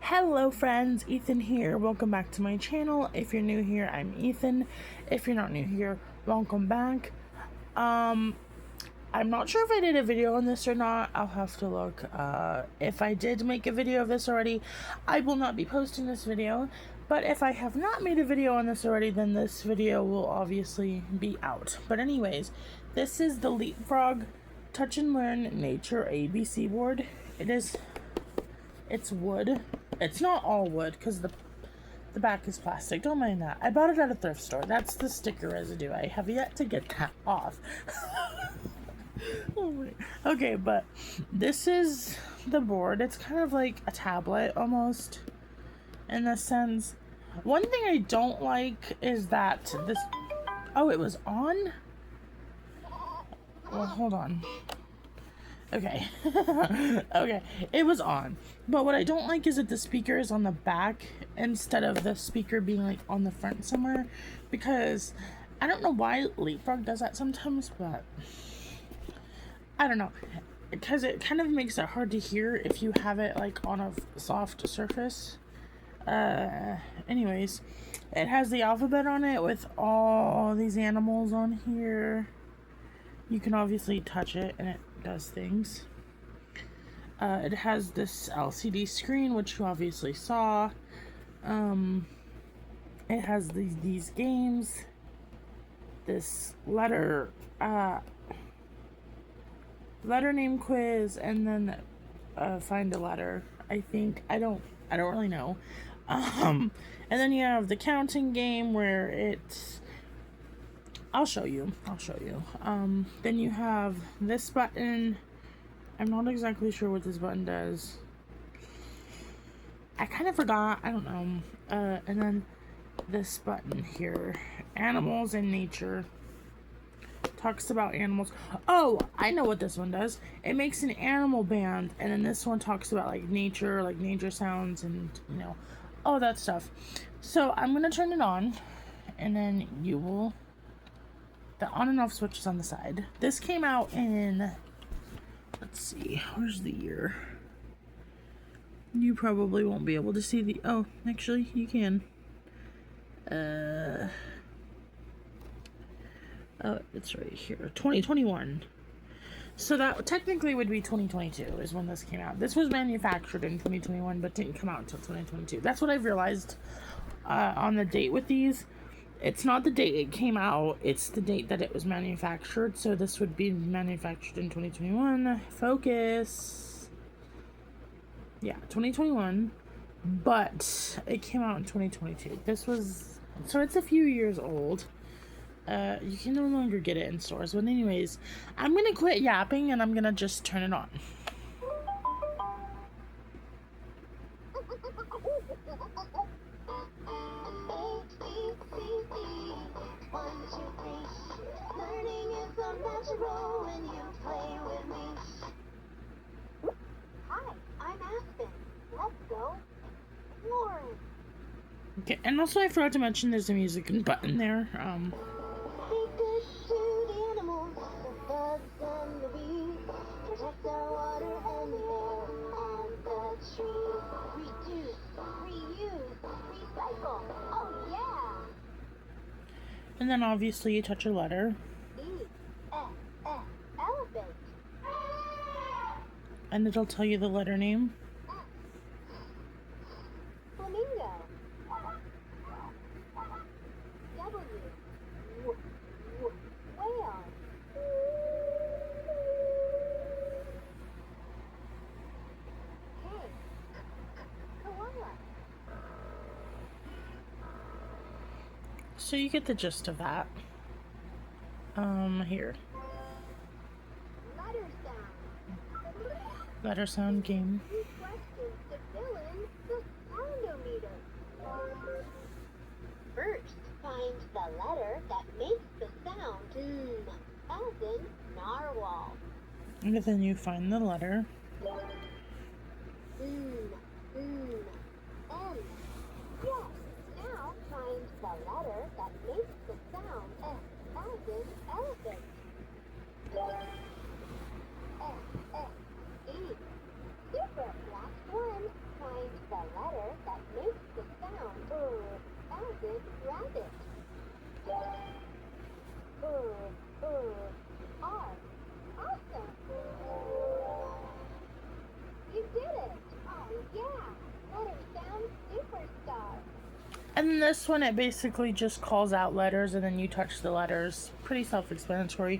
Hello friends, Ethan here. Welcome back to my channel. If you're new here, I'm Ethan. If you're not new here, welcome back. I'm not sure if I did a video on this or not. I'll have to look. If I did make a video of this already, I will not be posting this video. But if I have not made a video on this already, then this video will obviously be out. But anyways, this is the LeapFrog Touch and Learn Nature ABC board. It's wood. It's not all wood because the back is plastic. Don't mind that. I bought it at a thrift store. That's the sticker residue. I have yet to get that off. Oh my. Okay, but this is the board. It's kind of like a tablet almost in this sense. One thing I don't like is that this... Oh, it was on? Well, hold on. Okay. Okay, it was on. But what I don't like is that the speaker is on the back instead of the speaker being like on the front somewhere, because I don't know why LeapFrog does that sometimes, but I don't know, because it kind of makes it hard to hear if you have it like on a soft surface. Anyways, it has the alphabet on it with all these animals on here. You can obviously touch it and it does things. It has this LCD screen, which you obviously saw. It has these games, this letter name quiz, and then find a letter. I think I don't really know. And then you have the counting game where it's... I'll show you. Then you have this button. I'm not exactly sure what this button does. I kind of forgot. I don't know. And then this button here. Animals and nature. Talks about animals. Oh, I know what this one does. It makes an animal band. And then this one talks about like nature sounds and, you know, all that stuff. So I'm going to turn it on. And then you will... The on and off switch is on the side. This came out in, let's see, where's the year? You probably won't be able to see the, oh, actually, you can. Oh, it's right here, 2021. So that technically would be 2022 is when this came out. This was manufactured in 2021, but didn't come out until 2022. That's what I've realized on the date with these. It's not the date it came out, it's the date that it was manufactured. So this would be manufactured in 2021. Focus. Yeah, 2021. But it came out in 2022. This was... So it's a few years old. You can no longer get it in stores. But anyways, I'm going to quit yapping and I'm going to just turn it on. When you play with me. Hi, I'm Aspen. Let's go exploring. Okay, and also I forgot to mention there's a music button there. Be good to the animals, the bugs and the bees. Protect our water and the air and the trees. Reduce, reuse, recycle. Oh yeah! And then obviously you touch a letter. Elephant. And it'll tell you the letter name. Flamingo. W. Whale. K. Koala. So you get the gist of that. Here. Letter sound game. Questions to fill in the soundometer. First, find the letter that makes the sound as in narwhal. And then you find the letter. N. Yes. Now find the letter that makes the sound as in elephant. Super. Last one. Find the letter And this one, it basically just calls out letters and then you touch the letters. Pretty self-explanatory.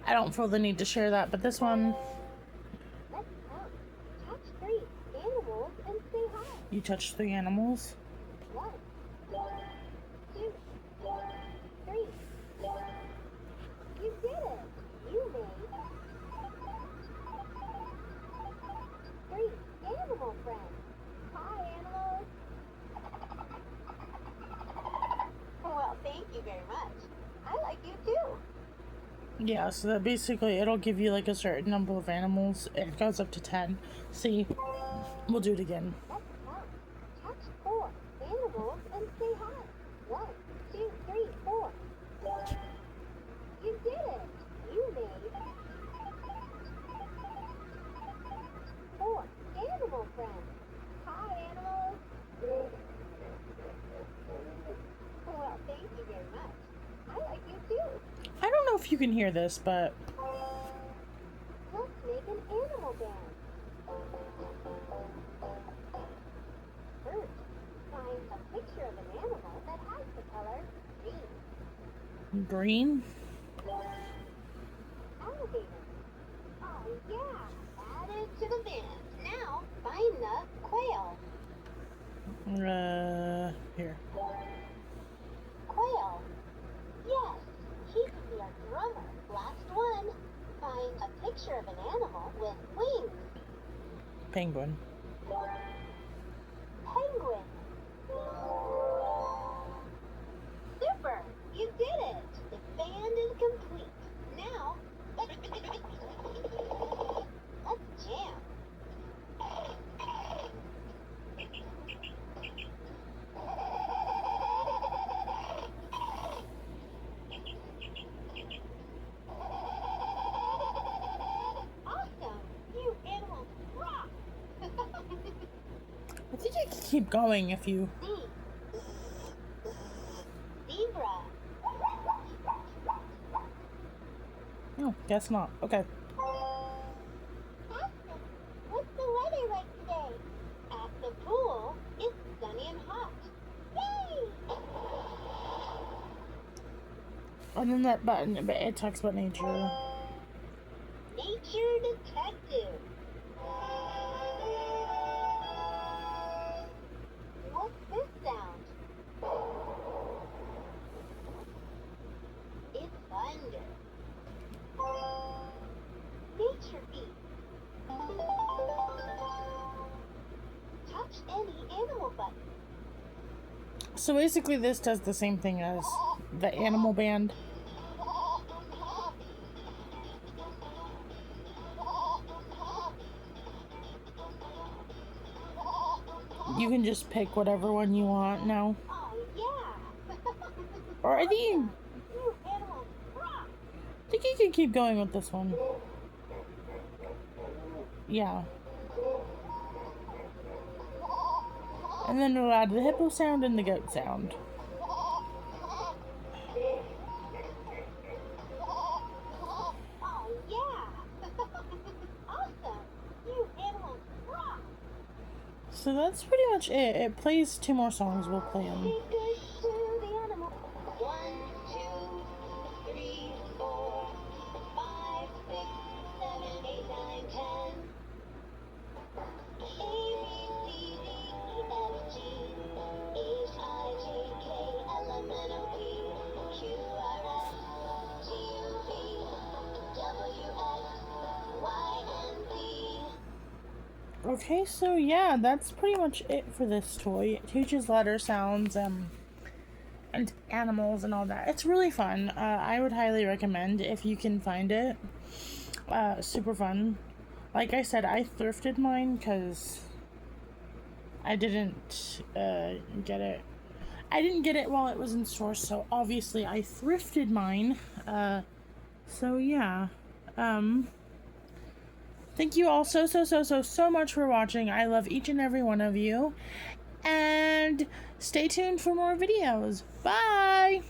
I don't feel the need to share that, but this one, Let's count. Touch 3 animals and say hi. you touch 3 animals. 1, 2, 3. You did it. You made 3 animal friends. Hi, animals. Well, thank you very much. I like you too. Yeah, so that basically it'll give you like a certain number of animals. It goes up to 10. See, we'll do it again. Let's count. Touch 4 animals and say hi. 1, 2, 3, 4. You did it. You made 4 animal friends. Hi, animals. Well, thank you very much. I like you too. I don't know if you can hear this, but Let's make an animal band. First, find a picture of an animal that has the color green. green. Alligator. Oh yeah, added to the band. Now, find the quail. Here. Quail. Yes, he could be our drummer. Last one. Find a picture of an animal with wings. Penguin. Penguin. Super! You did it! The band is complete. Now, let's jam. Awesome! You animals rock! I think you can keep going if you. Z. Zebra. Oh, guess not. Okay. Ask them, what's the weather like today? At the pool, it's sunny and hot. Yay! And then that button, it talks about nature. Nature detective. What's this sound? It's thunder. Nature beat. Touch any animal button. So basically, this does the same thing as the animal band. You can just pick whatever one you want now. Oh yeah. Or I think You animals rock. you can keep going with this one. Yeah. And then it'll add the hippo sound and the goat sound. Oh yeah. Awesome. You animals rock. So that's pretty much it. It plays 2 more songs. We'll play them. Be good to the animal. 1, 2, 3, 4, 5, 6, 7, 8, 9, 10. A, B, C, D, E, F, G, H, I, J, K, L, M, N, O, P, Q, R, S, T, U, V, W, X, Y, and Z. Okay, so yeah, that's pretty much it for this toy. It teaches letter sounds and animals and all that. It's really fun. I would highly recommend if you can find it. Super fun. Like I said, I thrifted mine because I didn't get it. I didn't get it while it was in store, so obviously I thrifted mine. So yeah. Thank you all so much for watching. I love each and every one of you. And stay tuned for more videos. Bye!